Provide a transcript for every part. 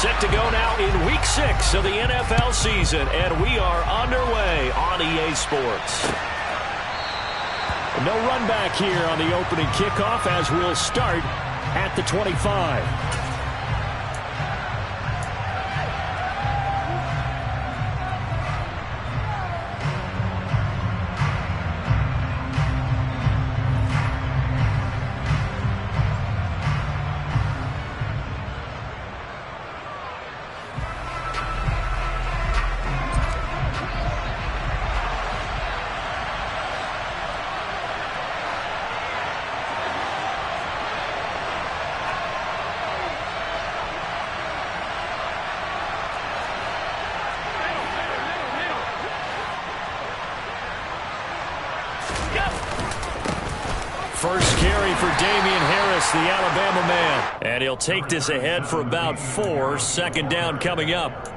Set to go now in Week 6 of the NFL season, and we are underway on EA Sports. No run back here on the opening kickoff as we'll start at the 25. First carry for Damian Harris, the Alabama man. And he'll take this ahead for about 4. Second down coming up.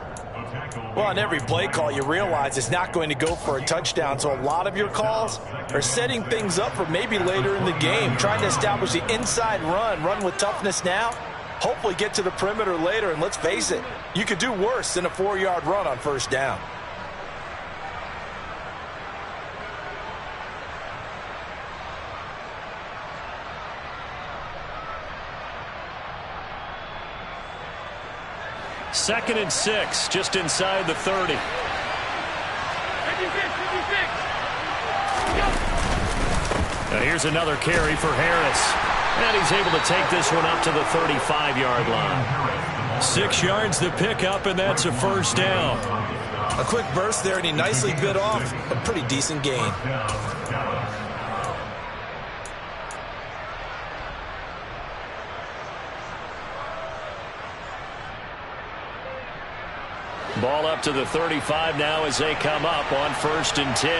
Well, on every play call, you realize it's not going to go for a touchdown. So a lot of your calls are setting things up for maybe later in the game, trying to establish the inside run with toughness now, hopefully get to the perimeter later. And let's face it, you could do worse than a 4-yard run on first down. Second and 6, just inside the 30. Now here's another carry for Harris. And he's able to take this one up to the 35-yard line. 6 yards to pick up, and that's a first down. A quick burst there, and he nicely bit off a pretty decent gain. Ball up to the 35 now as they come up on 1st and 10.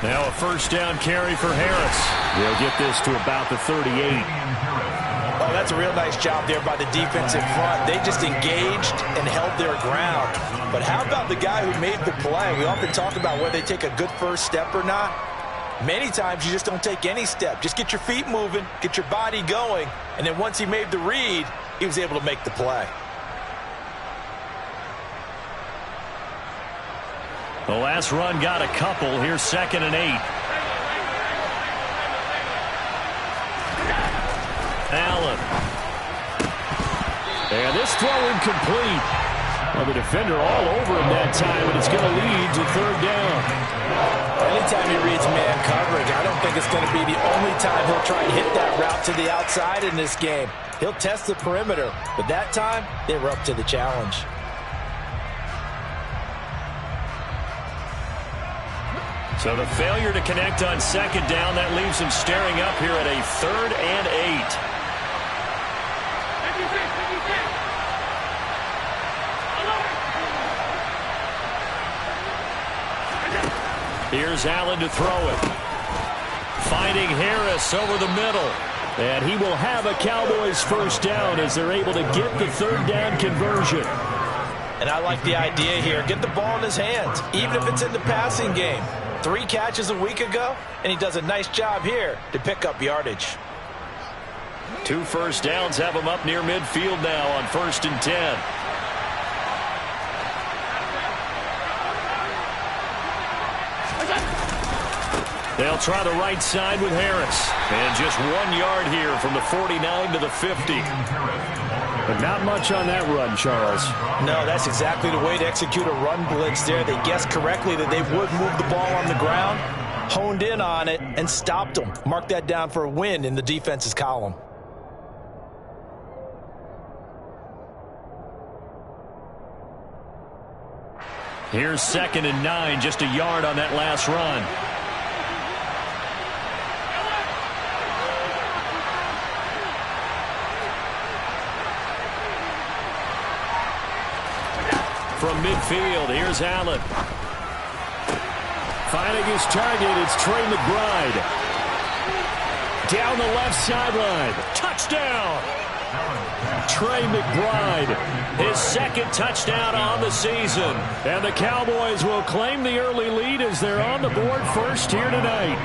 Now a first down carry for Harris. They'll get this to about the 38. Oh, that's a real nice job there by the defense in front. They just engaged and held their ground. But how about the guy who made the play? We often talk about whether they take a good first step or not. Many times you just don't take any step. Just get your feet moving, get your body going, and then once he made the read, he was able to make the play. The last run got a couple. Here's 2nd and 8. Allen. And this throw incomplete. Well, the defender all over him that time, and it's going to lead to 3rd down. Anytime he reads man coverage, I don't think it's going to be the only time he'll try and hit that route to the outside in this game. He'll test the perimeter, but that time, they were up to the challenge. So the failure to connect on 2nd down, that leaves him staring up here at a 3rd and 8. Here's Allen to throw it. Finding Harris over the middle. And he will have a Cowboys first down as they're able to get the 3rd down conversion. And I like the idea here. Get the ball in his hands, even if it's in the passing game. 3 catches a week ago, and he does a nice job here to pick up yardage. 2 first downs have him up near midfield now on 1st and 10. They'll try the right side with Harris. And just 1 yard here from the 49 to the 50. But not much on that run, Charles. No, that's exactly the way to execute a run blitz there. They guessed correctly that they would move the ball on the ground, honed in on it, and stopped them. Mark that down for a win in the defense's column. Here's 2nd and 9, just a yard on that last run. From midfield, here's Allen. Finding his target, it's Trey McBride. Down the left sideline. Touchdown! Trey McBride, his 2nd touchdown on the season. And the Cowboys will claim the early lead as they're on the board first here tonight.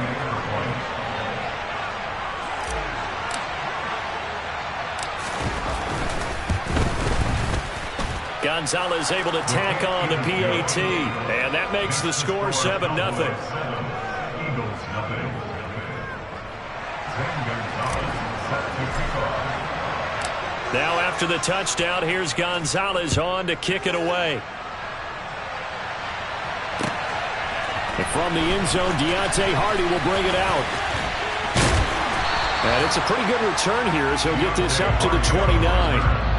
Gonzalez able to tack on the PAT. And that makes the score 7-0. Now after the touchdown, here's Gonzalez on to kick it away. And from the end zone, Deontay Hardy will bring it out. And it's a pretty good return here as he'll get this up to the 29.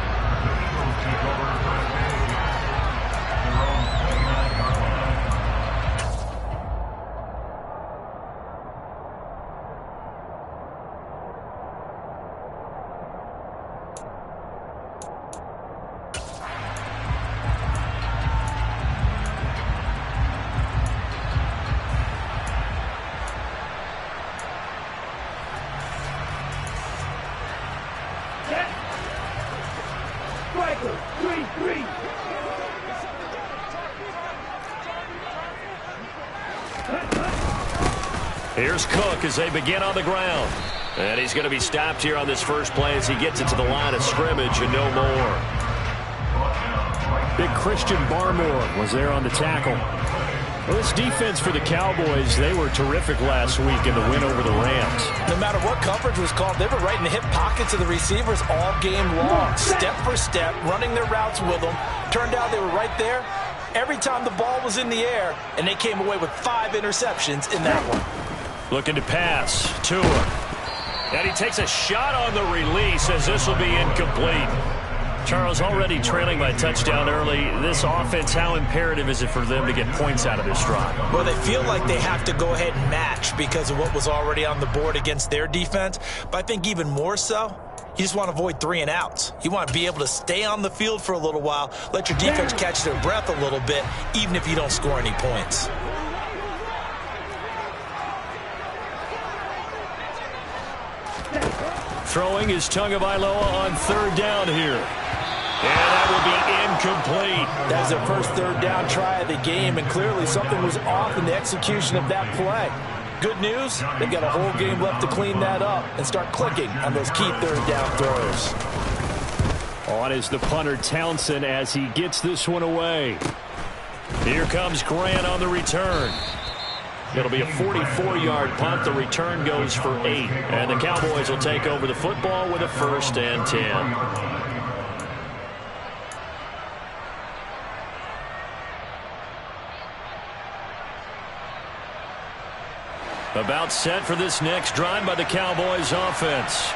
Here's Cook as they begin on the ground. And he's going to be stopped here on this first play as he gets it to the line of scrimmage and no more. Big Christian Barmore was there on the tackle. Well, this defense for the Cowboys, they were terrific last week in the win over the Rams. No matter what coverage was called, they were right in the hip pockets of the receivers all game long. Step for step, running their routes with them. Turned out they were right there every time the ball was in the air, and they came away with 5 interceptions in that one. Looking to pass. Tua. And he takes a shot on the release as this will be incomplete. Charles, already trailing by touchdown early. This offense, how imperative is it for them to get points out of this drive? Well, they feel like they have to go ahead and match because of what was already on the board against their defense. But I think even more so, you just want to avoid 3 and outs. You want to be able to stay on the field for a little while, let your defense catch their breath a little bit, even if you don't score any points. Throwing is Tagovailoa on 3rd down here. And that will be incomplete. That was their first 3rd down try of the game, and clearly something was off in the execution of that play. Good news, they've got a whole game left to clean that up and start clicking on those key 3rd down throws. On is the punter Townsend as he gets this one away. Here comes Grant on the return. It'll be a 44-yard punt. The return goes for 8. And the Cowboys will take over the football with a 1st and 10. About set for this next drive by the Cowboys offense.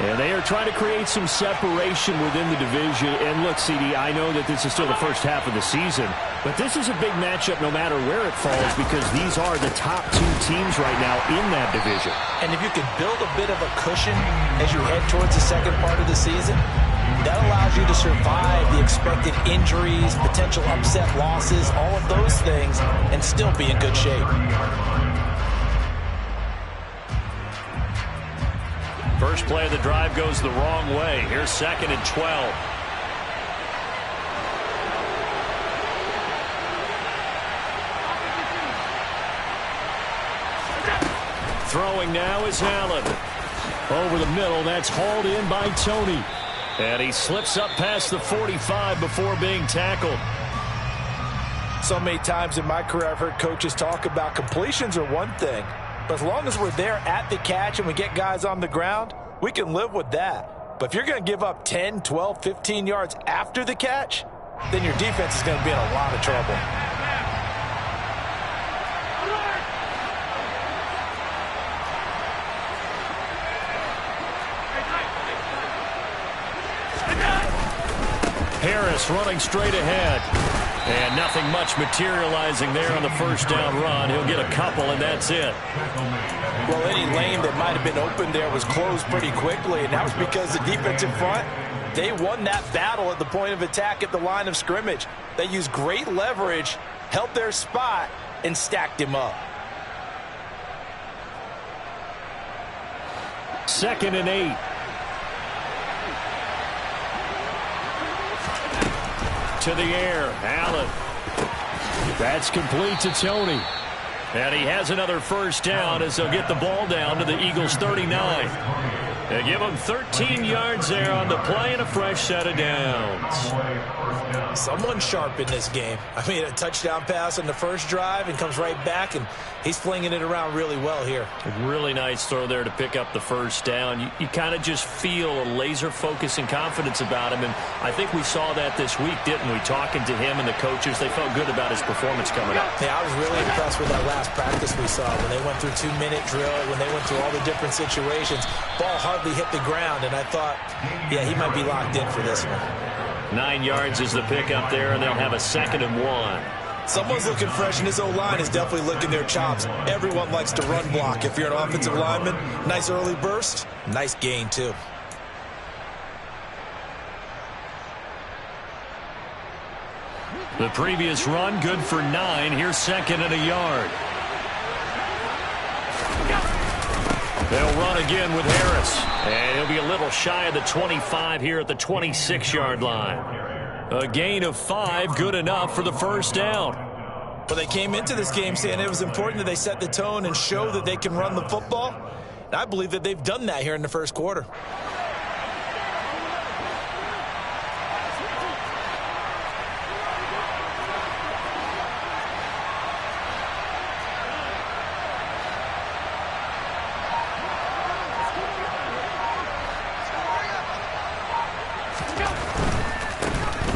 And they are trying to create some separation within the division. And look, CD, I know that this is still the first half of the season, but this is a big matchup no matter where it falls because these are the top 2 teams right now in that division. And if you could build a bit of a cushion as you head towards the second part of the season, that allows you to survive the expected injuries, potential upset losses, all of those things, and still be in good shape. First play of the drive goes the wrong way. Here's 2nd and 12. Throwing now is Allen. Over the middle, that's hauled in by Tony. And he slips up past the 45 before being tackled. So many times in my career I've heard coaches talk about completions are one thing, but as long as we're there at the catch and we get guys on the ground, we can live with that. But if you're going to give up 10, 12, 15 yards after the catch, then your defense is going to be in a lot of trouble. Harris running straight ahead. And nothing much materializing there on the first down run. He'll get a couple, and that's it. Well, any lane that might have been open there was closed pretty quickly, and that was because the defensive front, they won that battle at the point of attack at the line of scrimmage. They used great leverage, held their spot, and stacked him up. 2nd and 8. To the air, Allen. That's complete to Tony. And he has another first down as they'll get the ball down to the Eagles' 39. They give him 13 yards there on the play and a fresh set of downs. Someone sharp in this game. I mean, a touchdown pass on the first drive and comes right back, and he's flinging it around really well here. A really nice throw there to pick up the first down. You kind of just feel a laser focus and confidence about him, and I think we saw that this week, didn't we? Talking to him and the coaches, they felt good about his performance coming up. Yeah, I was really impressed with that last practice we saw when they went through 2-minute drill, when they went through all the different situations. Ball hardly hit the ground, and I thought, yeah, he might be locked in for this one. 9 yards is the pickup there, and they'll have a 2nd and 1. Someone's looking fresh, and his O-line is definitely licking their chops. Everyone likes to run block. If you're an offensive lineman, nice early burst, nice gain, too. The previous run, good for 9. Here's 2nd and a yard. They'll run again with Harris. And he'll be a little shy of the 25 here at the 26-yard line. A gain of 5, good enough for the first down. Well, they came into this game saying it was important that they set the tone and show that they can run the football. And I believe that they've done that here in the first quarter.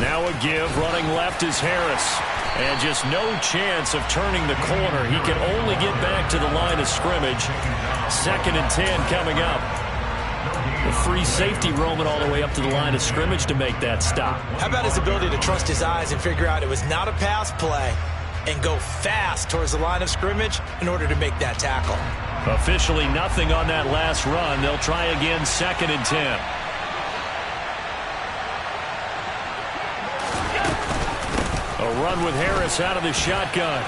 Now a give, running left is Harris. And just no chance of turning the corner. He can only get back to the line of scrimmage. 2nd and 10 coming up. The free safety roaming all the way up to the line of scrimmage to make that stop. How about his ability to trust his eyes and figure out it was not a pass play and go fast towards the line of scrimmage in order to make that tackle? Officially nothing on that last run. They'll try again, 2nd and 10. A run with Harris out of the shotgun.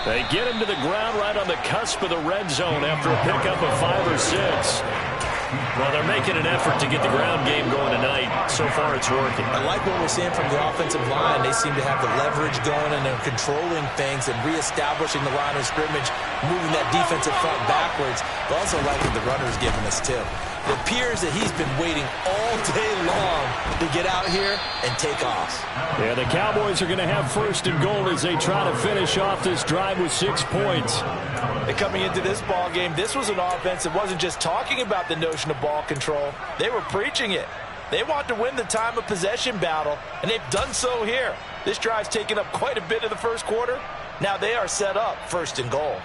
They get him to the ground right on the cusp of the red zone after a pickup of 5 or 6. Well, they're making an effort to get the ground game going tonight. So far, it's working. I like what we're seeing from the offensive line. They seem to have the leverage going, and they're controlling things and reestablishing the line of scrimmage, moving that defensive front backwards. But also like what the runner's giving us, too. It appears that he's been waiting all day long to get out here and take off. Yeah, the Cowboys are going to have 1st and goal as they try to finish off this drive with 6 points. And coming into this ball game, this was an offense that wasn't just talking about the notion of ball control. They were preaching it. They want to win the time of possession battle, and they've done so here. This drive's taken up quite a bit of the first quarter. Now they are set up 1st and goal.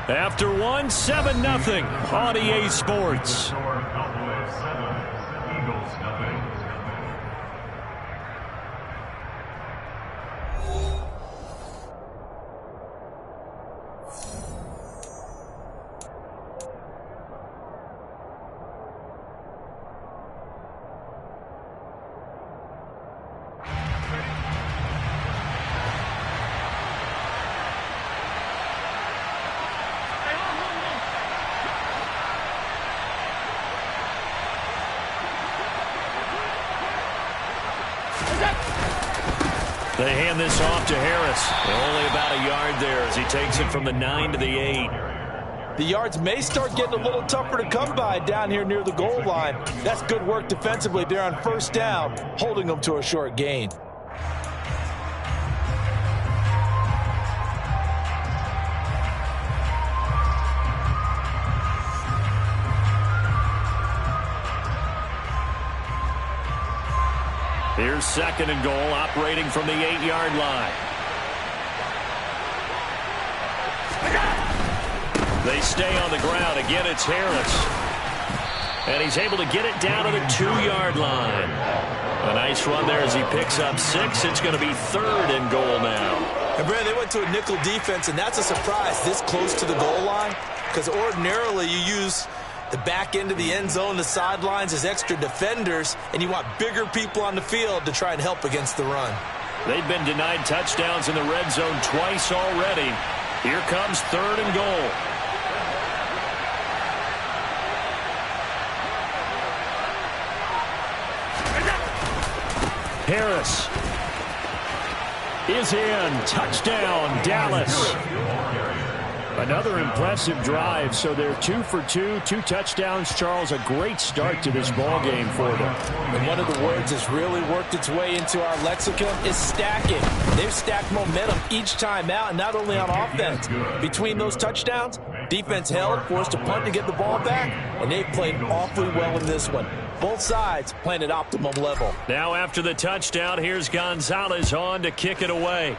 After 1, 7-0 on EA Sports. They hand this off to Harris. Only about a yard there as he takes it from the 9 to the 8. The yards may start getting a little tougher to come by down here near the goal line. That's good work defensively there on 1st down, holding them to a short gain. Here's 2nd and goal, operating from the 8-yard line. They stay on the ground. Again, it's Harris. And he's able to get it down to the 2-yard line. A nice run there as he picks up 6. It's going to be 3rd and goal now. And, Brad, they went to a nickel defense, and that's a surprise this close to the goal line, because ordinarily you use the back end of the end zone, the sidelines as extra defenders, and you want bigger people on the field to try and help against the run. They've been denied touchdowns in the red zone twice already. Here comes 3rd and goal. Harris is in. Touchdown, Dallas. Another impressive drive, so they're 2 for 2, 2 touchdowns. Charles, a great start to this ball game for them. And one of the words that's really worked its way into our lexicon is stacking. They've stacked momentum each time out, and not only on offense. Between those touchdowns, defense held, forced a punt to get the ball back, and they've played awfully well in this one. Both sides playing at optimum level. Now after the touchdown, here's Gonzalez on to kick it away.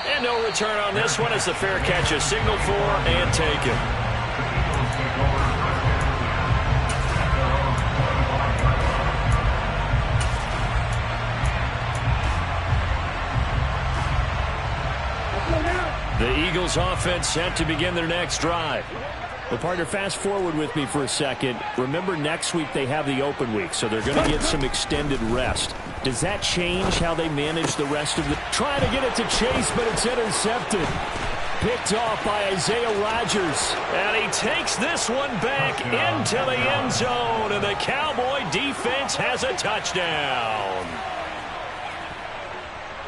And no return on this one as the fair catch is signaled for and taken. The Eagles offense set to begin their next drive. Well, partner, fast forward with me for a second. Remember, next week they have the open week, so they're going to get some extended rest. Does that change how they manage the rest of the... Trying to get it to Chase, but it's intercepted. Picked off by Isaiah Rodgers. And he takes this one back into the end zone, and the Cowboy defense has a touchdown.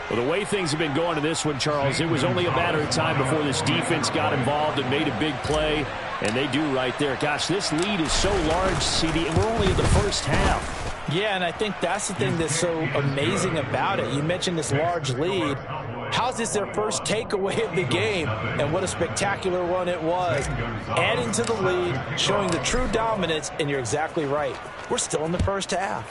Well, the way things have been going to this one, Charles, it was only a matter of time before this defense got involved and made a big play, and they do right there. Gosh, this lead is so large, CD, and we're only in the first half. Yeah, and I think that's the thing that's so amazing about it. You mentioned this large lead. How's this their first takeaway of the game? And what a spectacular one it was. Adding to the lead, showing the true dominance, and you're exactly right. We're still in the first half.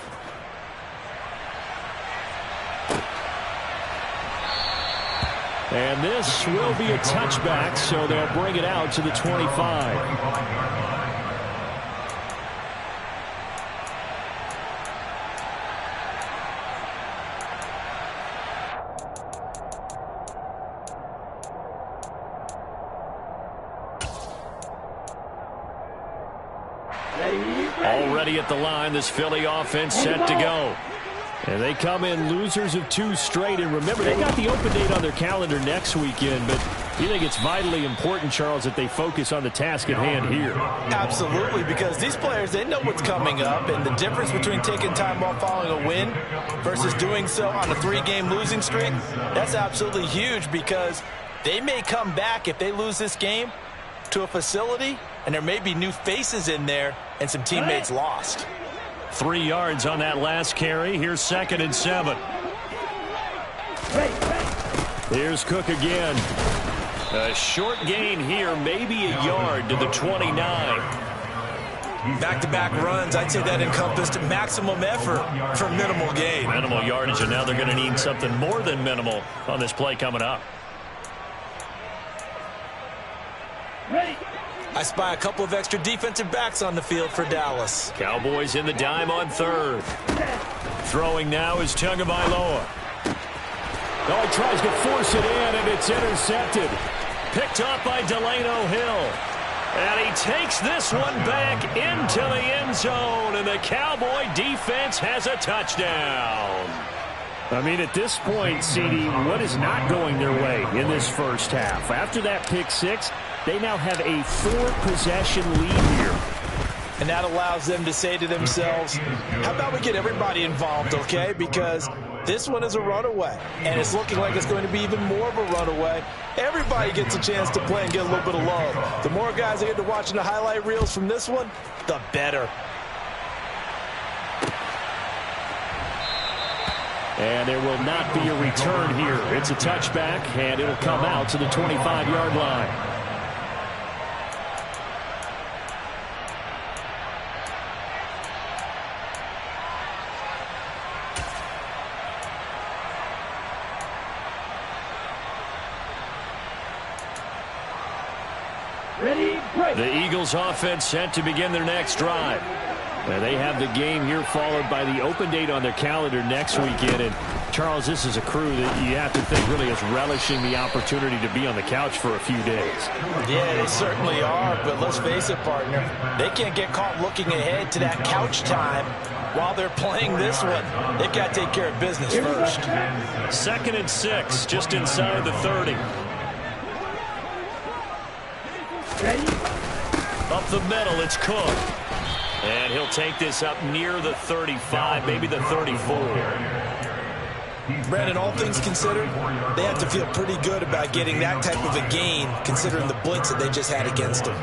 And this will be a touchback, so they'll bring it out to the 25. Already at the line, this Philly offense set to go. And they come in losers of 2 straight. And remember, they got the open date on their calendar next weekend. But you think it's vitally important, Charles, that they focus on the task at hand here? Absolutely, because these players, they know what's coming up. And the difference between taking time off following a win versus doing so on a 3-game losing streak, that's absolutely huge, because they may come back if they lose this game to a facility, and there may be new faces in there and some teammates lost. 3 yards on that last carry. Here's 2nd and 7. Here's Cook again. A short gain here, maybe a yard to the 29. Back-to-back runs, I'd say that encompassed maximum effort for minimal gain. Minimal yardage, and now they're going to need something more than minimal on this play coming up. I spy a couple of extra defensive backs on the field for Dallas. Cowboys in the dime on 3rd. Throwing now is Tagovailoa. Oh, he tries to force it in, and it's intercepted. Picked up by Delano Hill. And he takes this one back into the end zone, and the Cowboy defense has a touchdown. I mean, at this point, CD, what is not going their way in this first half? After that pick 6, they now have a 4-possession lead here. And that allows them to say to themselves, how about we get everybody involved, okay? Because this one is a runaway, and it's looking like it's going to be even more of a runaway. Everybody gets a chance to play and get a little bit of love. The more guys that get to watching the highlight reels from this one, the better. And there will not be a return here. It's a touchback, and it'll come out to the 25-yard line. The Eagles offense set to begin their next drive. Now they have the game here followed by the open date on their calendar next weekend. And Charles, this is a crew that you have to think really is relishing the opportunity to be on the couch for a few days. Yeah, they certainly are. But let's face it, partner, they can't get caught looking ahead to that couch time while they're playing this one. They've got to take care of business first. 2nd and 6, just inside the 30. Up the middle, it's Cook. And he'll take this up near the 35, maybe the 34. Brandon, all things considered, they have to feel pretty good about getting that type of a gain, considering the blitz that they just had against them.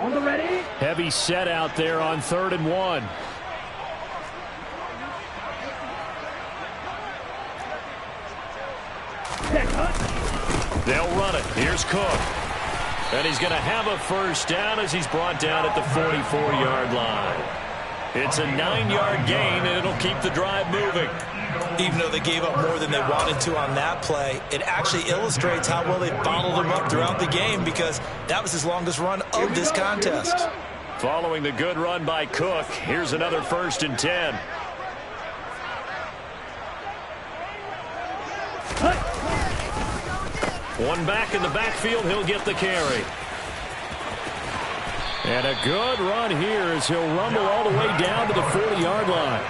On the ready. Heavy set out there on 3rd and 1. They'll run it. Here's Cook. And he's going to have a first down as he's brought down at the 44-yard line. It's a 9-yard gain, and it'll keep the drive moving. Even though they gave up more than they wanted to on that play, it actually illustrates how well they bottled them up throughout the game, because that was his longest run of this contest. Following the good run by Cook, here's another 1st and 10. One back in the backfield, he'll get the carry. And a good run here as he'll rumble all the way down to the 40-yard line.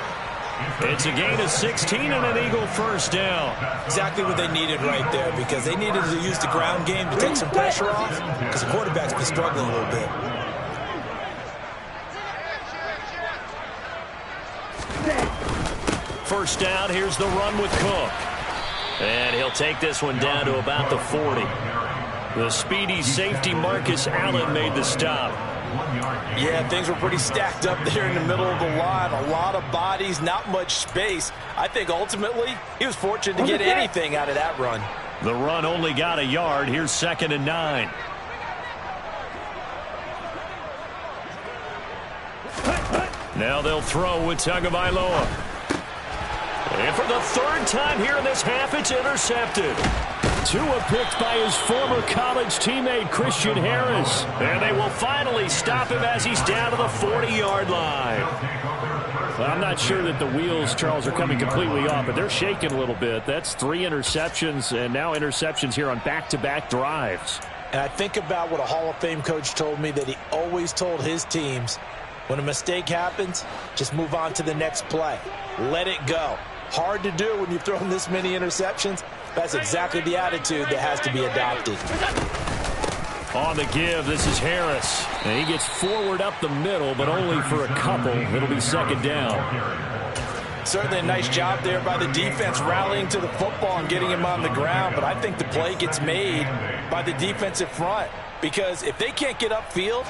It's a gain of 16 and an Eagle first down. Exactly what they needed right there, because they needed to use the ground game to take some pressure off, because the quarterback's been struggling a little bit. First down, here's the run with Cook. And he'll take this one down to about the 40. The speedy safety Marcus Allen made the stop. Yeah, things were pretty stacked up there in the middle of the line. A lot of bodies, not much space. I think ultimately he was fortunate to get anything out of that run. The run only got a yard. Here's 2nd and 9. Now they'll throw with Tagovailoa. And for the 3rd time here in this half, it's intercepted. Tua picked by his former college teammate Christian Harris. And they will finally stop him as he's down to the 40-yard line. Well, I'm not sure that the wheels, Charles, are coming completely off, but they're shaking a little bit. That's 3 interceptions, and now interceptions here on back-to-back drives. And I think about what a Hall of Fame coach told me, that he always told his teams, when a mistake happens, just move on to the next play. Let it go. Hard to do when you've thrown this many interceptions. That's exactly the attitude that has to be adopted. On the give, this is Harris. And he gets forward up the middle, but only for a couple. It'll be 2nd down. Certainly a nice job there by the defense, rallying to the football and getting him on the ground. But I think the play gets made by the defensive front, because if they can't get upfield,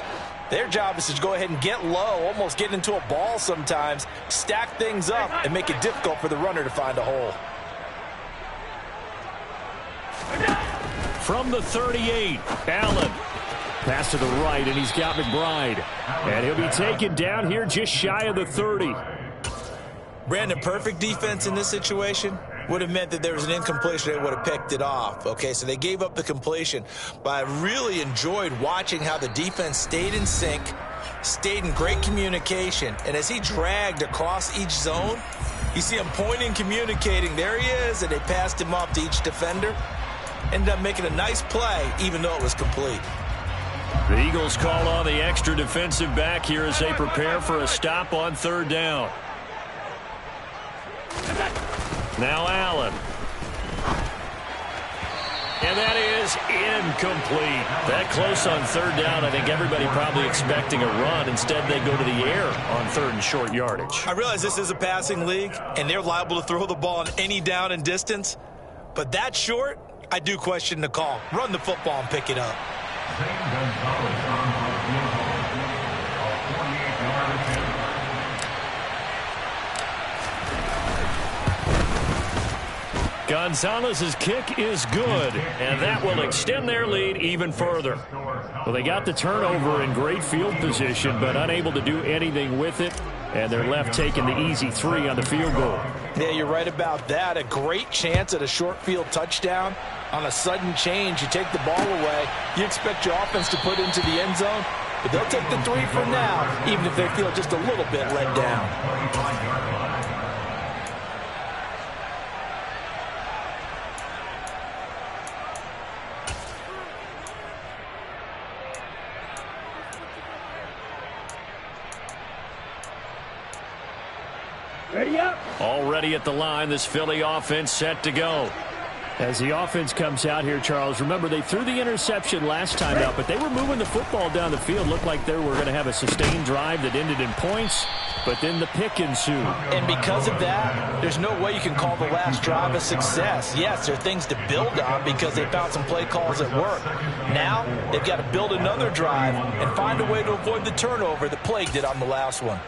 their job is to go ahead and get low, almost get into a ball sometimes, stack things up, and make it difficult for the runner to find a hole. From the 38, Allen. Pass to the right, and he's got McBride. And he'll be taken down here just shy of the 30. Brandon, perfect defense in this situation would have meant that there was an incompletion. They would have picked it off. Okay, so they gave up the completion. But I really enjoyed watching how the defense stayed in sync, stayed in great communication. And as he dragged across each zone, you see him pointing, communicating. There he is, and they passed him off to each defender. Ended up making a nice play, even though it was complete. The Eagles call on the extra defensive back here as they prepare for a stop on 3rd down. Now Allen. And that is incomplete. That close on 3rd down. I think everybody probably expecting a run. Instead, they go to the air on 3rd and short yardage. I realize this is a passing league, and they're liable to throw the ball on any down and distance. But that short, I do question the call. Run the football and pick it up. Gonzalez's kick is good, and that will extend their lead even further. Well, they got the turnover in great field position, but unable to do anything with it, and they're left taking the easy 3 on the field goal. Yeah, you're right about that. A great chance at a short field touchdown. On a sudden change, you take the ball away. You expect your offense to put into the end zone, but they'll take the 3 for now, even if they feel just a little bit let down. Ready up. Already at the line, this Philly offense set to go. As the offense comes out here, Charles, remember they threw the interception last time out, but they were moving the football down the field. Looked like they were going to have a sustained drive that ended in points, but then the pick ensued. And because of that, there's no way you can call the last drive a success. Yes, there are things to build on because they found some play calls that work. Now, they've got to build another drive and find a way to avoid the turnover that plagued it on the last one.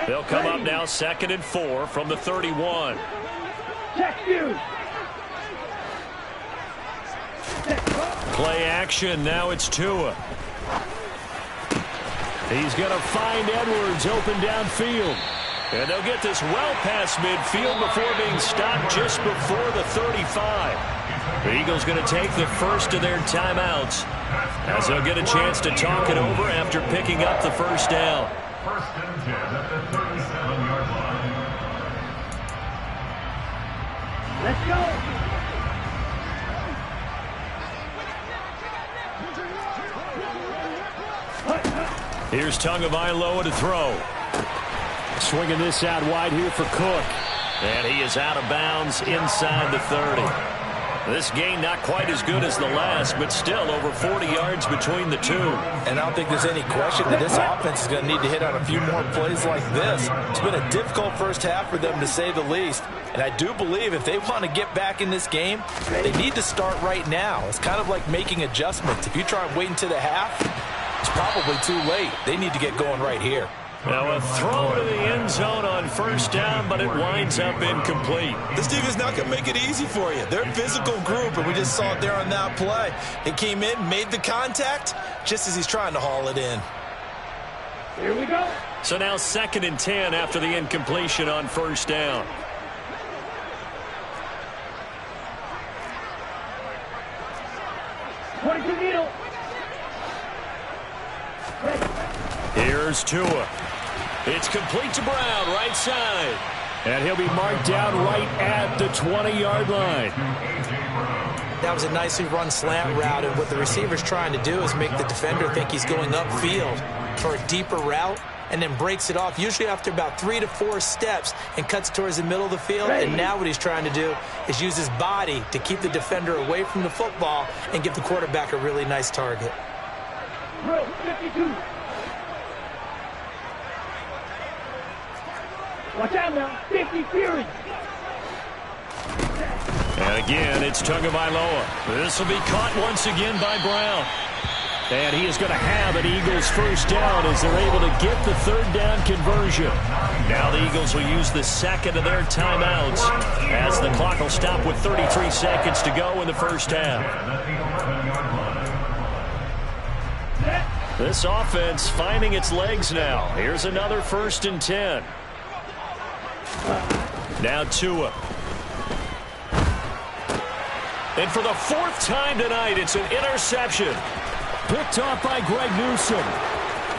They'll come up now 2nd and 4 from the 31. Play action. Now it's Tua. He's going to find Edwards open downfield. And they'll get this well past midfield before being stopped just before the 35. The Eagles going to take the first of their timeouts as they'll get a chance to talk it over after picking up the first down. First and 10 at the 37-yard line. Let's go. Here's Tagovailoa to throw. Swinging this out wide here for Cook. And he is out of bounds inside the 30. This game not quite as good as the last, but still over 40 yards between the two. And I don't think there's any question that this offense is going to need to hit on a few more plays like this. It's been a difficult first half for them, to say the least. And I do believe if they want to get back in this game, they need to start right now. It's kind of like making adjustments. If you try and wait until the half, it's probably too late. They need to get going right here. Now a throw to the end zone on first down, but it winds up incomplete. This team is not going to make it easy for you. They're a physical group, and we just saw it there on that play. It came in, made the contact, just as he's trying to haul it in. Here we go. So now 2nd and 10 after the incompletion on first down. Needle. Here's Tua. It's complete to Brown, right side. And he'll be marked down right at the 20-yard line. That was a nicely run slant route, and what the receiver's trying to do is make the defender think he's going upfield for a deeper route, and then breaks it off, usually after about 3 to 4 steps, and cuts towards the middle of the field. And now what he's trying to do is use his body to keep the defender away from the football and give the quarterback a really nice target. 52. Watch out now, 50 Fury. And again, it's Tagovailoa. This will be caught once again by Brown. And he is going to have an Eagles first down as they're able to get the third down conversion. Now the Eagles will use the second of their timeouts as the clock will stop with 33 seconds to go in the first half. This offense finding its legs now. Here's another 1st and 10. Now Tua. And for the 4th time tonight, it's an interception. Picked off by Greg Newsom.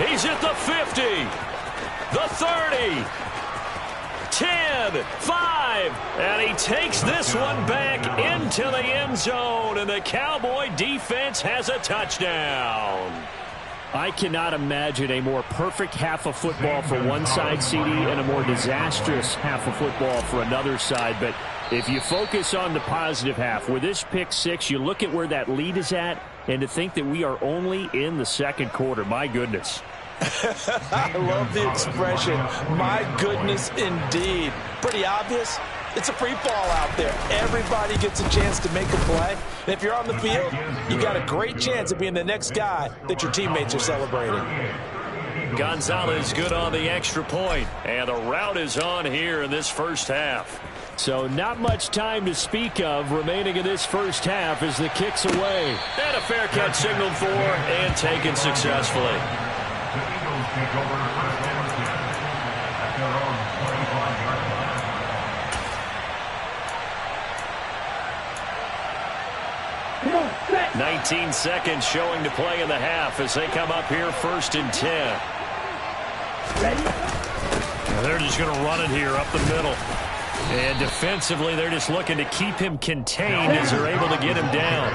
He's at the 50, the 30, 10, 5, and he takes this one back into the end zone, and the Cowboy defense has a touchdown. I cannot imagine a more perfect half of football for one side, CD, and a more disastrous half of football for another side. But if you focus on the positive half, with this pick six, you look at where that lead is at, and to think that we are only in the second quarter, my goodness. I love the expression, my goodness indeed. Pretty obvious. It's a free fall out there. Everybody gets a chance to make a play. And if you're on the field, you got a great chance of being the next guy that your teammates are celebrating. Gonzalez good on the extra point, and the route is on here in this first half. So not much time to speak of remaining in this first half as the kick's away. And a fair catch signaled for and taken successfully. The Eagles take over first and 10 at their own 25-yard line. 19 seconds showing to play in the half as they come up here 1st and 10. Now they're just going to run it here up the middle. And defensively, they're just looking to keep him contained as they're able to get him down.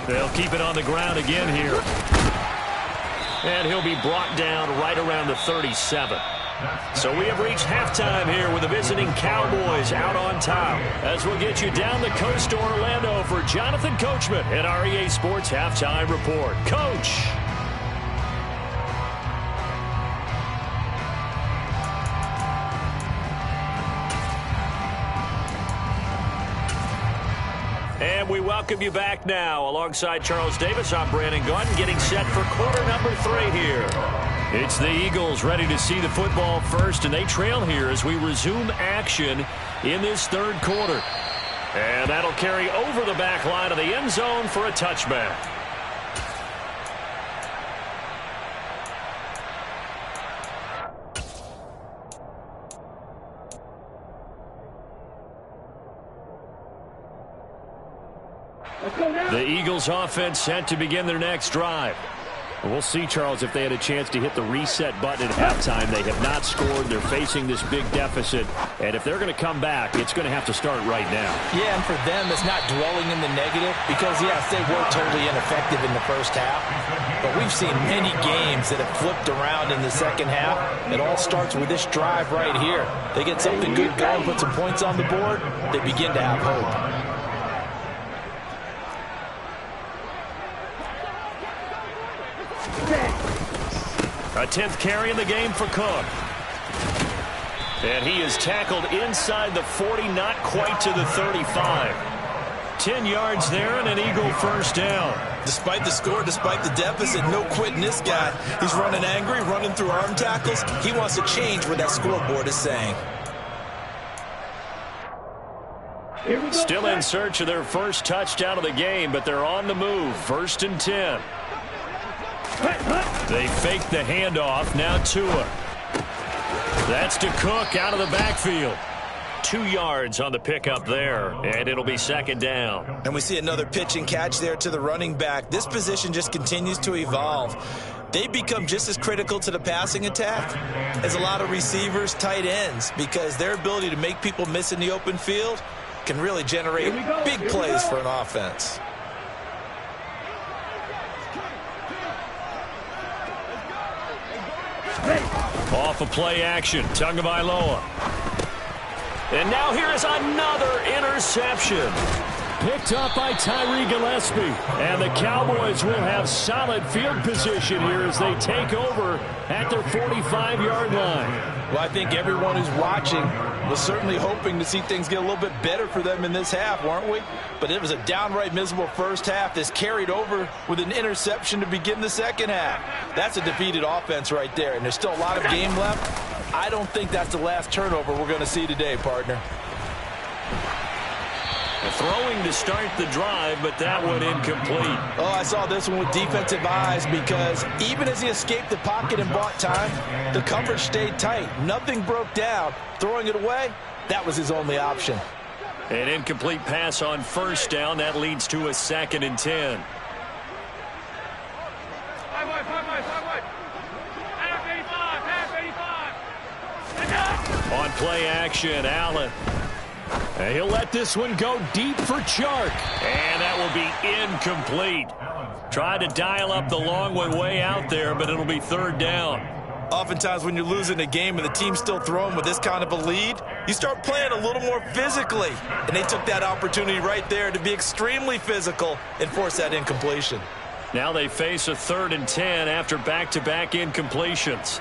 They'll keep it on the ground again here. And he'll be brought down right around the 37. So we have reached halftime here with the visiting Cowboys out on top. As we'll get you down the coast to Orlando for Jonathan Coachman at REA Sports Halftime Report. Coach. And we welcome you back now. Alongside Charles Davis, I'm Brandon Gunn, getting set for quarter number 3 here. It's the Eagles ready to see the football first, and they trail here as we resume action in this third quarter. And that'll carry over the back line of the end zone for a touchback. The Eagles offense set to begin their next drive. We'll see, Charles, if they had a chance to hit the reset button at halftime. They have not scored. They're facing this big deficit. And if they're going to come back, it's going to have to start right now. Yeah, and for them, it's not dwelling in the negative because, yes, they were totally ineffective in the first half. But we've seen many games that have flipped around in the second half. It all starts with this drive right here. They get something good going, put some points on the board, they begin to have hope. A 10th carry in the game for Cook. And he is tackled inside the 40, not quite to the 35. 10 yards there and an Eagle first down. Despite the score, despite the deficit, no quitting this guy. He's running angry, running through arm tackles. He wants to change what that scoreboard is saying. Still in search of their first touchdown of the game, but they're on the move. 1st and 10. They fake the handoff. Now Tua. That's to Cook out of the backfield. 2 yards on the pickup there, and it'll be 2nd down. And we see another pitch and catch there to the running back. This position just continues to evolve. They become just as critical to the passing attack as a lot of receivers, tight ends, because their ability to make people miss in the open field can really generate big plays for an offense. Off of play action, Tagovailoa. And now here is another interception. Picked up by Tyree Gillespie. And the Cowboys will have solid field position here as they take over at their 45-yard line. Well, I think everyone who's watching was certainly hoping to see things get a little bit better for them in this half, weren't we? But it was a downright miserable first half that's carried over with an interception to begin the second half. That's a defeated offense right there, and there's still a lot of game left. I don't think that's the last turnover we're going to see today, partner. Throwing to start the drive, but that one incomplete. Oh, I saw this one with defensive eyes because even as he escaped the pocket and bought time, the coverage stayed tight. Nothing broke down. Throwing it away, that was his only option. An incomplete pass on 1st down. That leads to a 2nd and 10. On play action, Allen. And he'll let this one go deep for Chark. And that will be incomplete. Tried to dial up the long one way out there, but it'll be 3rd down. Oftentimes when you're losing a game and the team's still throwing with this kind of a lead, you start playing a little more physically. And they took that opportunity right there to be extremely physical and force that incompletion. Now they face a 3rd and 10 after back-to-back incompletions.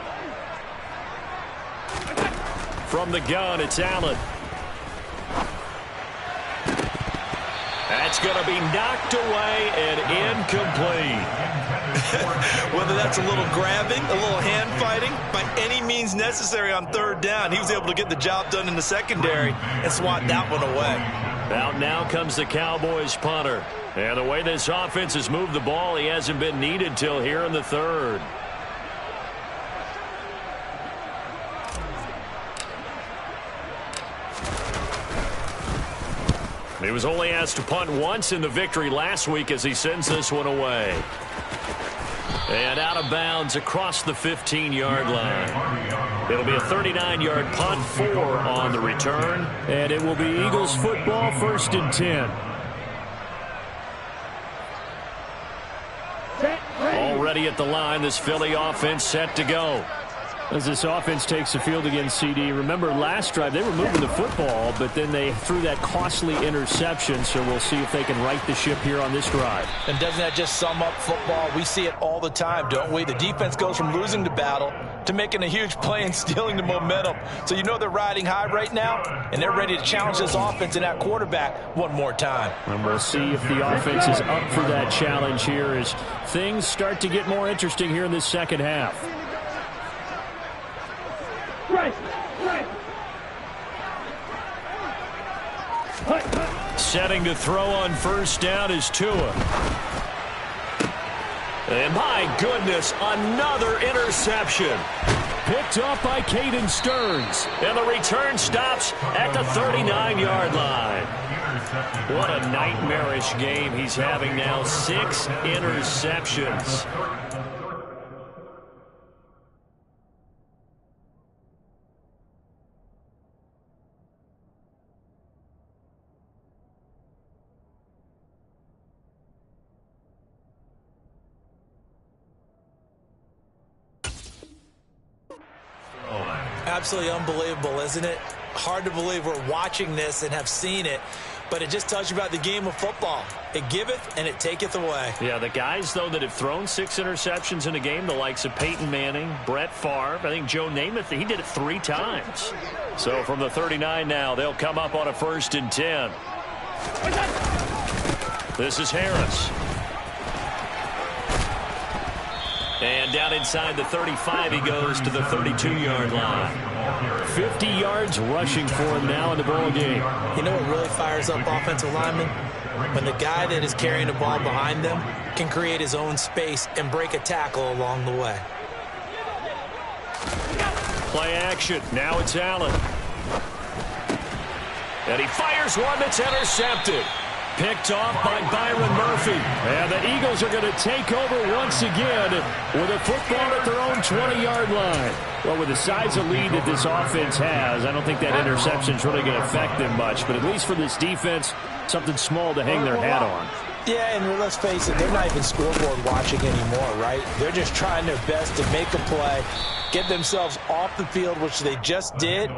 From the gun, it's Allen. That's going to be knocked away and incomplete. Whether that's a little grabbing, a little hand fighting, by any means necessary on 3rd down, he was able to get the job done in the secondary and swat that one away. Out now comes the Cowboys punter. And the way this offense has moved the ball, he hasn't been needed till here in the 3rd. He was only asked to punt once in the victory last week as he sends this one away. And out of bounds across the 15-yard line. It'll be a 39-yard punt, 4 on the return. And it will be Eagles football, 1st and 10. ready at the line. This Philly offense set to go. As this offense takes the field against CD, remember last drive they were moving the football, but then they threw that costly interception, so we'll see if they can right the ship here on this drive. And doesn't that just sum up football? We see it all the time, don't we? The defense goes from losing the battle to making a huge play and stealing the momentum. So you know they're riding high right now, and they're ready to challenge this offense and that quarterback one more time. And we'll see if the offense is up for that challenge here as things start to get more interesting here in this second half. Setting to throw on first down is Tua. And my goodness, another interception. Picked up by Caden Stearns. And the return stops at the 39-yard line. What a nightmarish game he's having now. 6 interceptions. Absolutely unbelievable, isn't it? Hard to believe we're watching this and have seen it, but it just tells you about the game of football. It giveth and it taketh away. Yeah, the guys, though, that have thrown 6 interceptions in a game, the likes of Peyton Manning, Brett Favre, I think Joe Namath, he did it 3 times. So from the 39 now, they'll come up on a 1st and 10. This is Harris. And down inside the 35, he goes to the 32-yard line. 50 yards rushing for him now in the ball game. You know what really fires up offensive linemen? When the guy that is carrying the ball behind them can create his own space and break a tackle along the way. Play action. Now it's Allen. And he fires one that's intercepted. Picked off by Byron Murphy. And the Eagles are going to take over once again with a football at their own 20-yard line. Well, with the size of lead that this offense has, I don't think that interception's really going to affect them much. But at least for this defense, something small to hang their hat on. Yeah, and let's face it, they're not even scoreboard watching anymore, right? They're just trying their best to make a play, get themselves off the field, which they just did,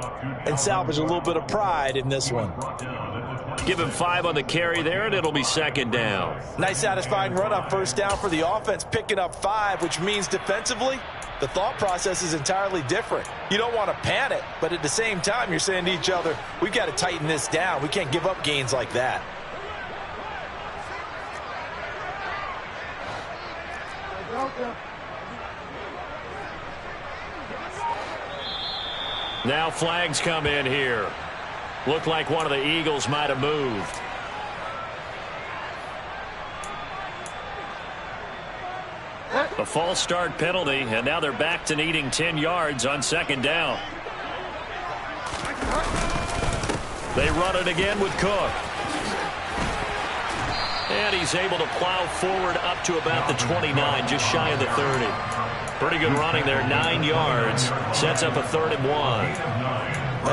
and salvage a little bit of pride in this one. Give him 5 on the carry there, and it'll be 2nd down. Nice satisfying run on first down for the offense, picking up 5, which means defensively, the thought process is entirely different. You don't want to panic, but at the same time, you're saying to each other, we've got to tighten this down. We can't give up gains like that. Now flags come in here. Looked like one of the Eagles might have moved. A false start penalty, and now they're back to needing 10 yards on 2nd down. They run it again with Cook. And he's able to plow forward up to about the 29, just shy of the 30. Pretty good running there, 9 yards. Sets up a 3rd and 1.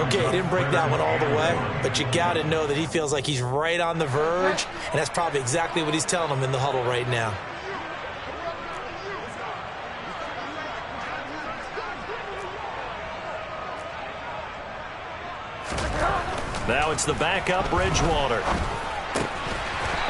Okay, he didn't break that one all the way, but you got to know that he feels like he's right on the verge, and that's probably exactly what he's telling them in the huddle right now. Now it's the backup Bridgewater.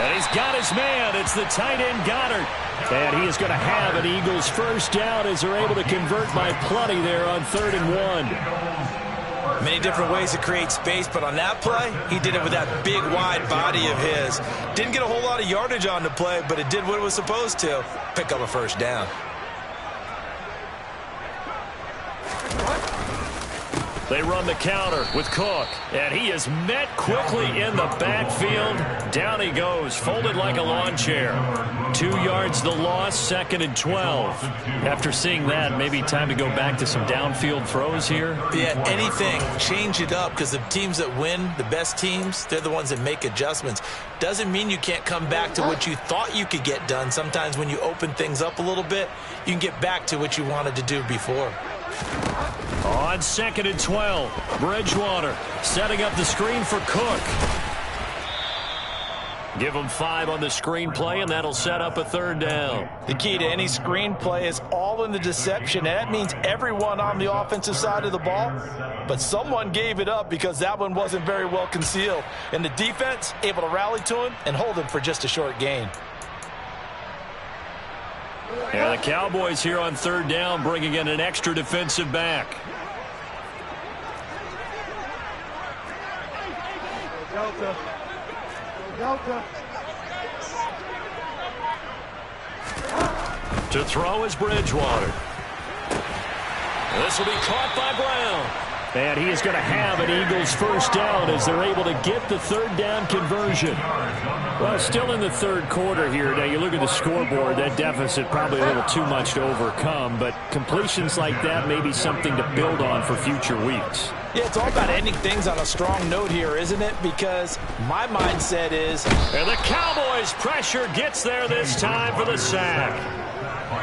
And he's got his man. It's the tight end Goddard. And he is going to have an Eagles 1st down as they're able to convert by plenty there on 3rd and 1. Many different ways to create space, but on that play, he did it with that big, wide body of his. Didn't get a whole lot of yardage on the play, but it did what it was supposed to, pick up a 1st down. They run the counter with Cook, and he is met quickly in the backfield. Down he goes, folded like a lawn chair. 2 yards the loss, 2nd and 12. After seeing that, maybe time to go back to some downfield throws here. Yeah, anything. Change it up, because the teams that win, the best teams, they're the ones that make adjustments. Doesn't mean you can't come back to what you thought you could get done. Sometimes when you open things up a little bit, you can get back to what you wanted to do before. On 2nd and 12, Bridgewater setting up the screen for Cook. Give them 5 on the screenplay, and that'll set up a 3rd down. The key to any screenplay is all in the deception, and that means everyone on the offensive side of the ball. But someone gave it up because that one wasn't very well concealed. And the defense able to rally to him and hold him for just a short gain. And the Cowboys here on 3rd down bringing in an extra defensive back. To throw is Bridgewater. This will be caught by Brown. And he is going to have an Eagles 1st down as they're able to get the 3rd down conversion. Well, still in the 3rd quarter here. Now, you look at the scoreboard, that deficit probably a little too much to overcome, but completions like that may be something to build on for future weeks. Yeah, it's all about ending things on a strong note here, isn't it? Because my mindset is... And the Cowboys pressure gets there this time for the sack.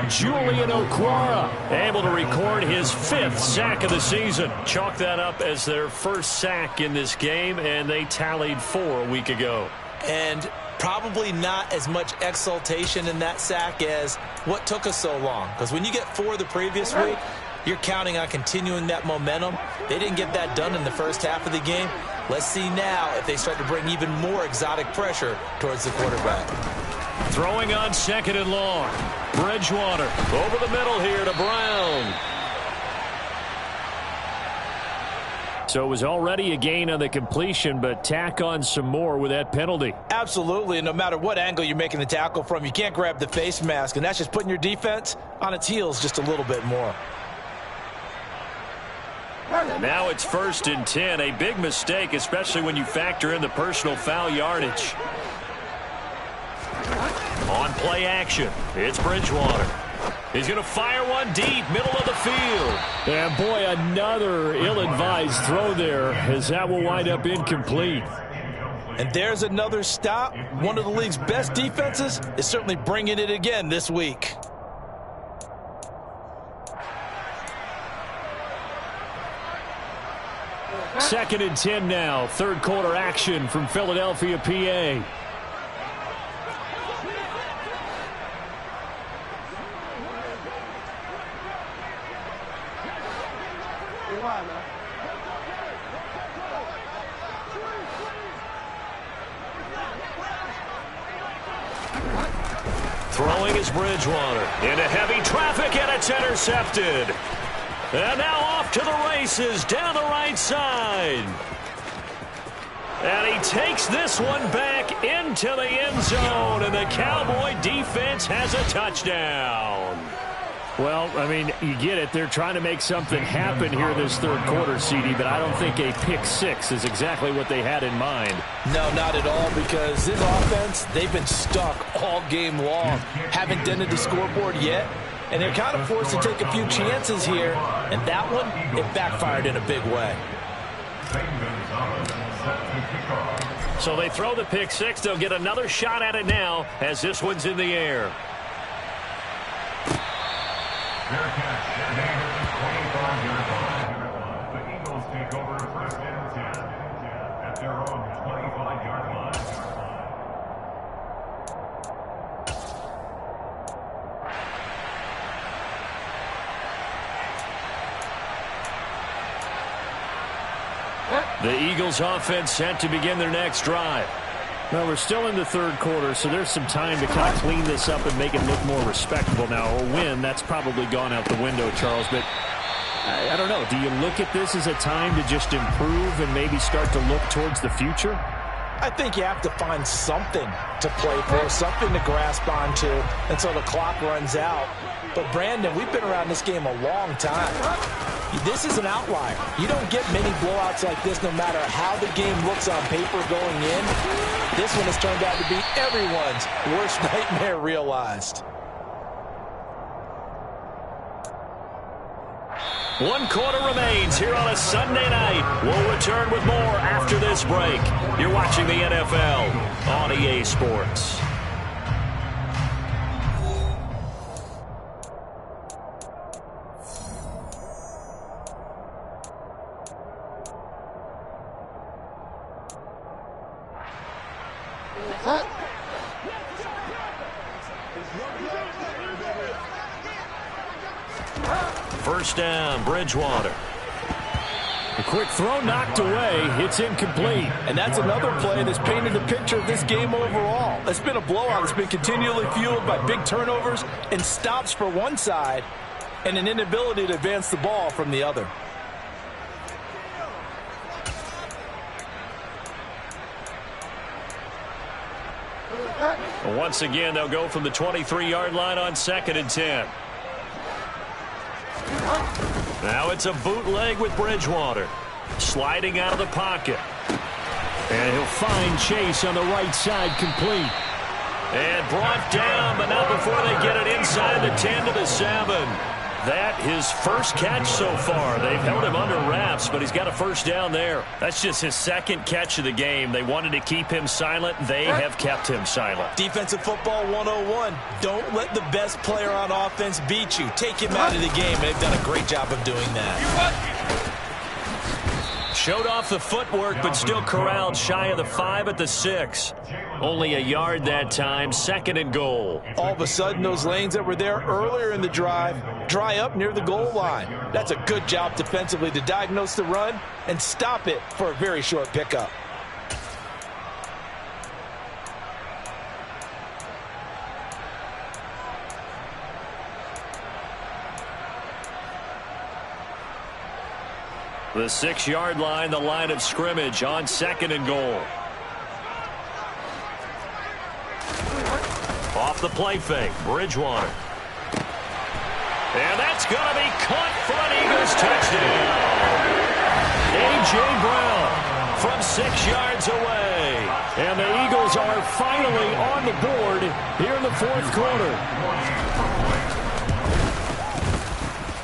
Julian Okwara able to record his 5th sack of the season. Chalk that up as their 1st sack in this game, and they tallied 4 a week ago. And probably not as much exultation in that sack as what took us so long. Because when you get 4 the previous week, you're counting on continuing that momentum. They didn't get that done in the first half of the game. Let's see now if they start to bring even more exotic pressure towards the quarterback. Throwing on 2nd and long. Bridgewater over the middle here to Brown. So it was already a gain on the completion, but tack on some more with that penalty. Absolutely, and no matter what angle you're making the tackle from, you can't grab the face mask, and that's just putting your defense on its heels just a little bit more. Now it's 1st and 10. A big mistake, especially when you factor in the personal foul yardage. On play action, it's Bridgewater. He's going to fire one deep, middle of the field. And boy, another ill-advised throw there, as that will wind up incomplete. And there's another stop. One of the league's best defenses is certainly bringing it again this week. Second and 10 now. 3rd quarter action from Philadelphia, PA. Throwing is Bridgewater into heavy traffic, and it's intercepted. And now off to the races down the right side. And he takes this one back into the end zone, and the Cowboy defense has a touchdown. Well, I mean, you get it. They're trying to make something happen here this 3rd quarter, CD, but I don't think a pick 6 is exactly what they had in mind. No, not at all, because this offense, they've been stuck all game long. Haven't dented the scoreboard yet, and they're kind of forced to take a few chances here, and that one, it backfired in a big way. So they throw the pick 6. They'll get another shot at it now as this one's in the air. Fair catch. They hit the 25-yard line. The Eagles take over 1st and 10 at their own 25-yard line. The Eagles offense set to begin their next drive. Well, we're still in the 3rd quarter, so there's some time to kind of clean this up and make it look more respectable now. A win, that's probably gone out the window, Charles, but I don't know. Do you look at this as a time to just improve and maybe start to look towards the future? I think you have to find something to play for, something to grasp onto until the clock runs out. But, Brandon, we've been around this game a long time. This is an outlier. You don't get many blowouts like this no matter how the game looks on paper going in. This one has turned out to be everyone's worst nightmare realized. 1 quarter remains here on a Sunday night. We'll return with more after this break. You're watching the NFL on EA Sports. First down, Bridgewater. A quick throw knocked away. It's incomplete. And that's another play that's painted the picture of this game overall. It's been a blowout. It's been continually fueled by big turnovers and stops for one side and an inability to advance the ball from the other. Once again, they'll go from the 23-yard line on 2nd and 10. Now it's a bootleg with Bridgewater. Sliding out of the pocket. And he'll find Chase on the right side, complete. And brought down, but not before they get it inside the 10 to the 7. That his first catch so far. They've held him under wraps, but he's got a first down there. That's just his second catch of the game. They wanted to keep him silent. They have kept him silent. Defensive football 101. Don't let the best player on offense beat you. Take him out of the game. They've done a great job of doing that. Showed off the footwork, but still corralled shy of the 5 at the 6. Only a yard that time, 2nd and goal. All of a sudden, those lanes that were there earlier in the drive dry up near the goal line. That's a good job defensively to diagnose the run and stop it for a very short pickup. The 6-yard line, the line of scrimmage on 2nd and goal. Off the play fake, Bridgewater. And that's going to be caught for an Eagles touchdown. A.J. Brown from 6 yards away. And the Eagles are finally on the board here in the 4th quarter.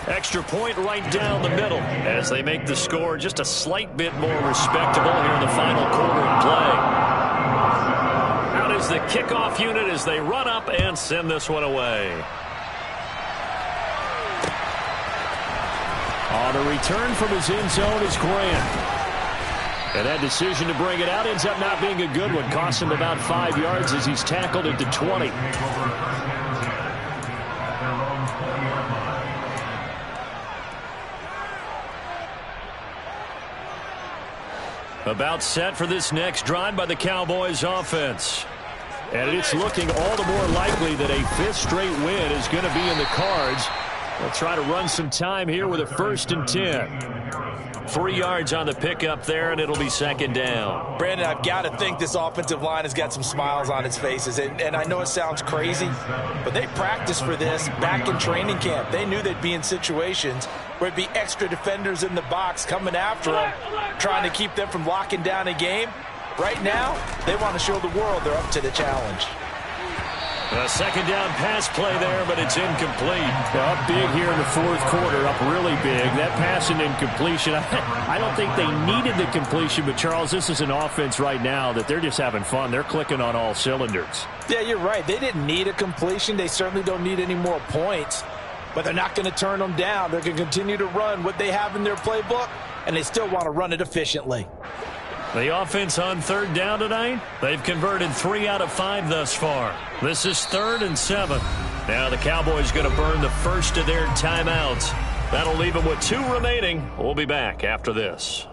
Extra point right down the middle as they make the score just a slight bit more respectable here in the final quarter of play. Out is the kickoff unit as they run up and send this one away. On the return from his end zone is Grant. And that decision to bring it out ends up not being a good one. Costs him about 5 yards as he's tackled at the 20. About set for this next drive by the Cowboys offense. And it's looking all the more likely that a 5th straight win is going to be in the cards. They'll try to run some time here with a 1st and 10. 3 yards on the pickup there, and it'll be 2nd down. Brandon, I've got to think this offensive line has got some smiles on its faces. And I know it sounds crazy, but they practiced for this back in training camp. They knew they'd be in situations where it'd be extra defenders in the box coming after them, trying to keep them from locking down a game. Right now, they want to show the world they're up to the challenge. A 2nd down pass play there, but it's incomplete. Up big here in the 4th quarter, up really big. That pass and incompletion, I don't think they needed the completion, but Charles, this is an offense right now that they're just having fun. They're clicking on all cylinders. Yeah, you're right. They didn't need a completion. They certainly don't need any more points, but they're not going to turn them down. They're going to continue to run what they have in their playbook, and they still want to run it efficiently. The offense on 3rd down tonight, they've converted 3 out of 5 thus far. This is 3rd and 7. Now the Cowboys going to burn the first of their timeouts. That'll leave them with 2 remaining. We'll be back after this.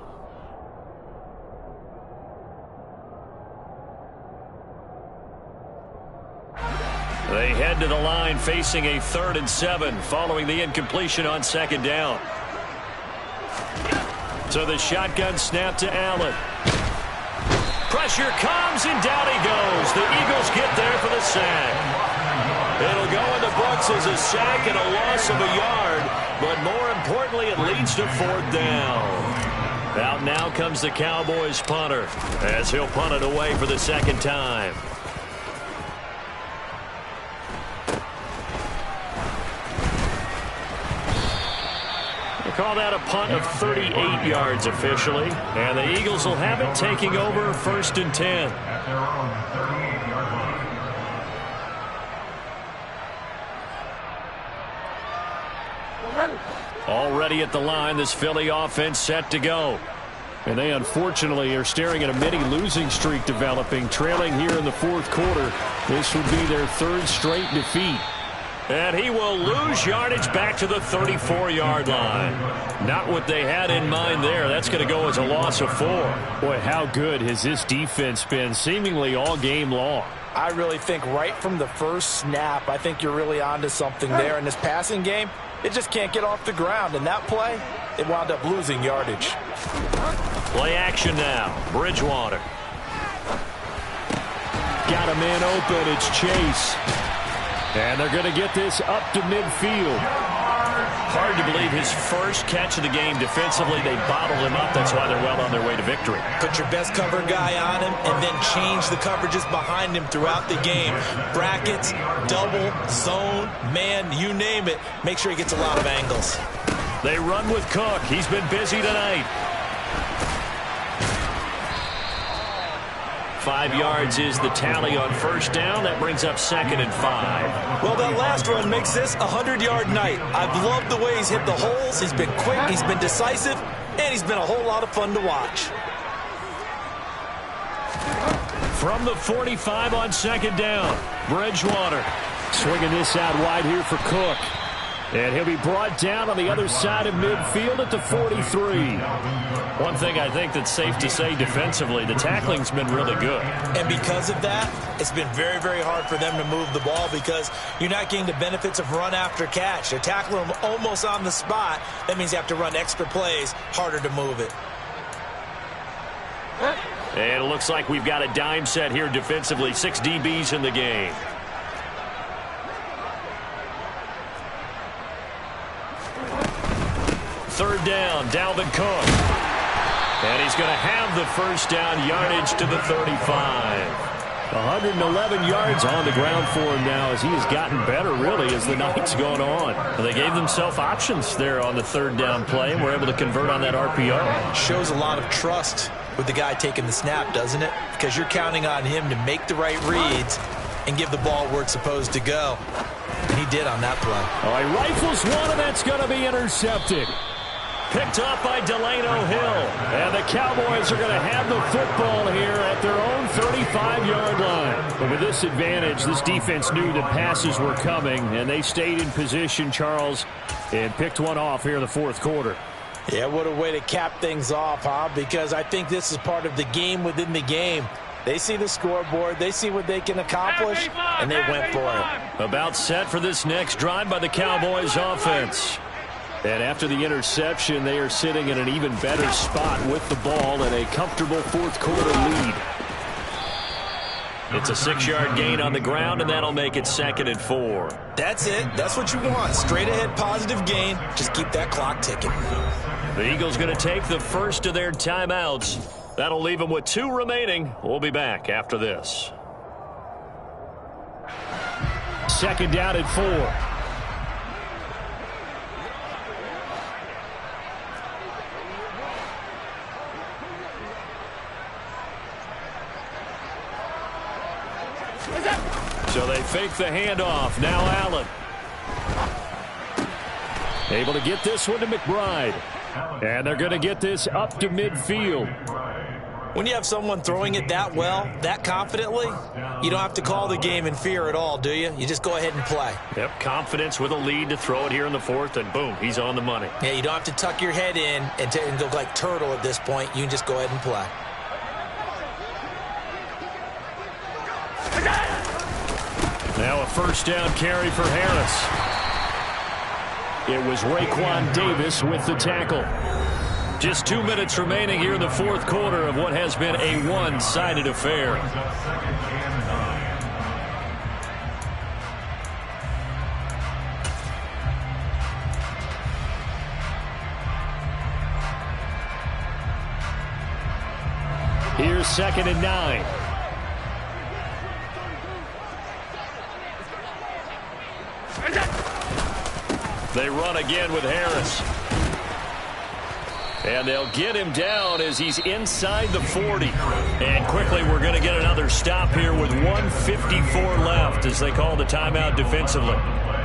They head to the line facing a 3rd and 7 following the incompletion on 2nd down. So the shotgun snap to Allen. Pressure comes, and down he goes. The Eagles get there for the sack. It'll go in the books as a sack and a loss of a yard, but more importantly, it leads to 4th down. Out now comes the Cowboys punter as he'll punt it away for the 2nd time. Call that a punt of 38 yards officially. And the Eagles will have it, taking over 1st and 10. At their own 38-yard line. Already at the line, this Philly offense set to go. And they unfortunately are staring at a mini losing streak developing, trailing here in the fourth quarter. This would be their third straight defeat. And he will lose yardage back to the 34-yard line. Not what they had in mind there. That's going to go as a loss of 4. Boy, how good has this defense been seemingly all game long? I really think right from the first snap, I think you're really onto something there. In this passing game, it just can't get off the ground. And that play, it wound up losing yardage. Play action now. Bridgewater. Got a man open. It's Chase. And they're going to get this up to midfield. Hard to believe his first catch of the game defensively. They bottled him up. That's why they're well on their way to victory. Put your best cover guy on him and then change the coverages behind him throughout the game. Brackets, double, zone, man, you name it. Make sure he gets a lot of angles. They run with Cook. He's been busy tonight. 5 yards is the tally on first down. That brings up 2nd and 5. Well, that last run makes this a 100-yard night. I've loved the way he's hit the holes. He's been quick, he's been decisive, and he's been a whole lot of fun to watch. From the 45 on 2nd down, Bridgewater. Swinging this out wide here for Cook. And he'll be brought down on the other side of midfield at the 43. One thing I think that's safe to say defensively, the tackling's been really good. And because of that, it's been very, very hard for them to move the ball because you're not getting the benefits of run after catch. They're tackling them almost on the spot. That means you have to run extra plays, harder to move it. And it looks like we've got a dime set here defensively. 6 DBs in the game. Third down, Dalvin Cook. And he's going to have the first down, yardage to the 35. 111 yards on the ground for him now as he has gotten better, really, as the night's gone on. Well, they gave themselves options there on the third down play, and were able to convert on that RPO. Shows a lot of trust with the guy taking the snap, doesn't it? Because you're counting on him to make the right reads and give the ball where it's supposed to go. And he did on that play. Oh, he rifles one, and that's going to be intercepted. Picked up by Delano Hill. And the Cowboys are going to have the football here at their own 35-yard line. But with this advantage, this defense knew that passes were coming, and they stayed in position, Charles, and picked one off here in the fourth quarter. Yeah, what a way to cap things off, huh? Because I think this is part of the game within the game. They see the scoreboard, they see what they can accomplish, and they went for it. About set for this next drive by the Cowboys offense. And after the interception, they are sitting in an even better spot with the ball and a comfortable fourth quarter lead. It's a 6-yard gain on the ground, and that'll make it 2nd and 4. That's it. That's what you want. Straight ahead positive gain. Just keep that clock ticking. The Eagles going to take the first of their timeouts. That'll leave them with 2 remaining. We'll be back after this. 2nd down and 4. So they fake the handoff. Now Allen. Able to get this one to McBride. And they're going to get this up to midfield. When you have someone throwing it that well, that confidently, you don't have to call the game in fear at all, do you? You just go ahead and play. Yep, confidence with a lead to throw it here in the fourth, and boom, he's on the money. Yeah, you don't have to tuck your head in and go like turtle at this point. You can just go ahead and play. Now a first down carry for Harris. It was Raekwon Davis with the tackle. Just 2 minutes remaining here in the fourth quarter of what has been a one-sided affair. Here's 2nd and 9. They run again with Harris. And they'll get him down as he's inside the 40. And quickly we're going to get another stop here with 1:54 left as they call the timeout defensively.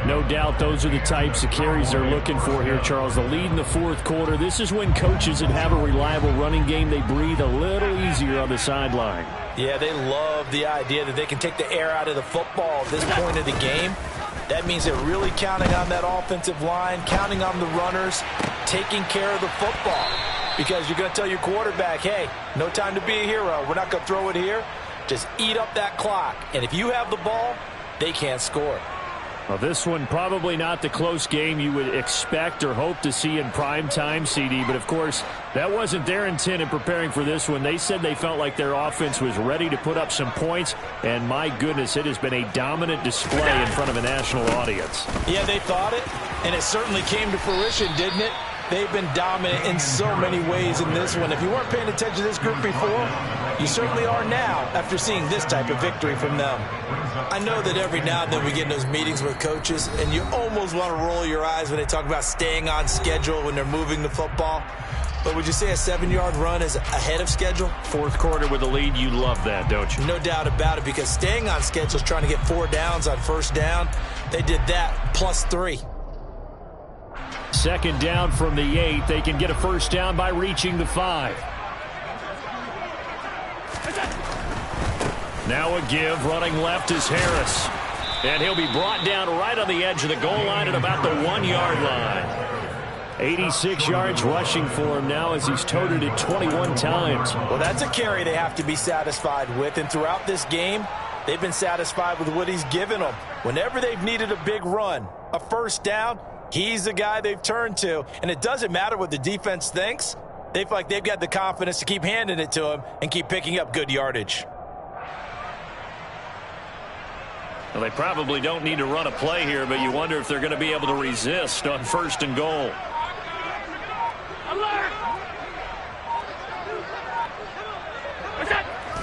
No doubt those are the types of carries they're looking for here, Charles. The lead in the fourth quarter. This is when coaches that have a reliable running game, they breathe a little easier on the sideline. Yeah, they love the idea that they can take the air out of the football at this point of the game. That means they're really counting on that offensive line, counting on the runners, taking care of the football. Because you're going to tell your quarterback, hey, no time to be a hero. We're not going to throw it here. Just eat up that clock. And if you have the ball, they can't score. Well, this one probably not the close game you would expect or hope to see in prime time, CD. But, of course, that wasn't their intent in preparing for this one. They said they felt like their offense was ready to put up some points. And, my goodness, it has been a dominant display in front of a national audience. Yeah, they thought it, and it certainly came to fruition, didn't it? They've been dominant in so many ways in this one. If you weren't paying attention to this group before, you certainly are now after seeing this type of victory from them. I know that every now and then we get in those meetings with coaches, and you almost want to roll your eyes when they talk about staying on schedule when they're moving the football. But would you say a 7-yard run is ahead of schedule? Fourth quarter with a lead, you love that, don't you? No doubt about it, because staying on schedule is trying to get 4 downs on first down. They did that +3. Second down from the 8. They can get a first down by reaching the 5. Now a give. Running left is Harris. And he'll be brought down right on the edge of the goal line at about the 1-yard line. 86 yards rushing for him now as he's toted it 21 times. Well, that's a carry they have to be satisfied with. And throughout this game, they've been satisfied with what he's given them. Whenever they've needed a big run, a first down, he's the guy they've turned to. And it doesn't matter what the defense thinks. They feel like they've got the confidence to keep handing it to him and keep picking up good yardage. Well, they probably don't need to run a play here, but you wonder if they're going to be able to resist on first and goal.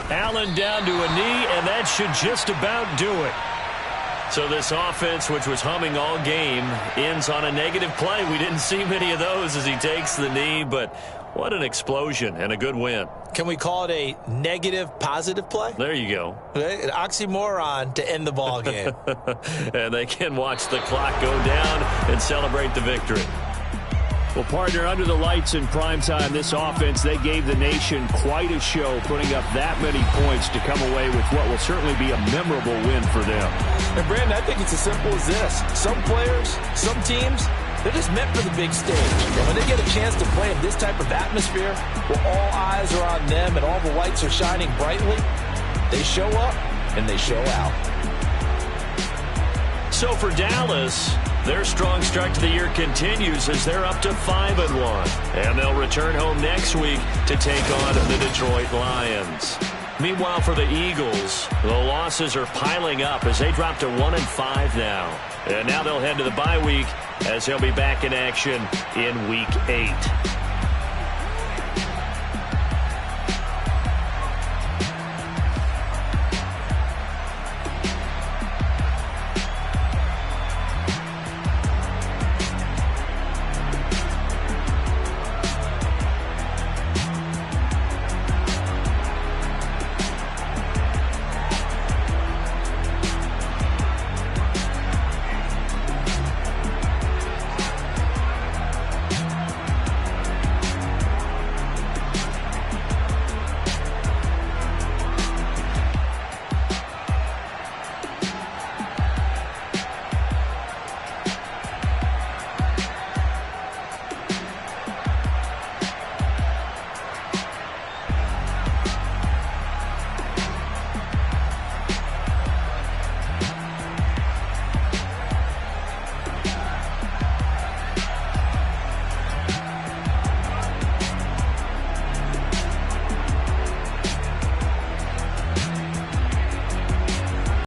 Allen down to a knee, and that should just about do it. So this offense, which was humming all game, ends on a negative play. We didn't see many of those as he takes the knee, but what an explosion and a good win. Can we call it a negative positive play? There you go. An oxymoron to end the ball game. And they can watch the clock go down and celebrate the victory. Well, partner, under the lights in primetime, this offense, they gave the nation quite a show, putting up that many points to come away with what will certainly be a memorable win for them. And, Brandon, I think it's as simple as this. Some players, some teams, they're just meant for the big stage. And when they get a chance to play in this type of atmosphere, where all eyes are on them and all the lights are shining brightly, they show up and they show out. So for Dallas, their strong start to the year continues as they're up to 5-1. And they'll return home next week to take on the Detroit Lions. Meanwhile, for the Eagles, the losses are piling up as they drop to 1-5 now. And now they'll head to the bye week as they'll be back in action in Week 8.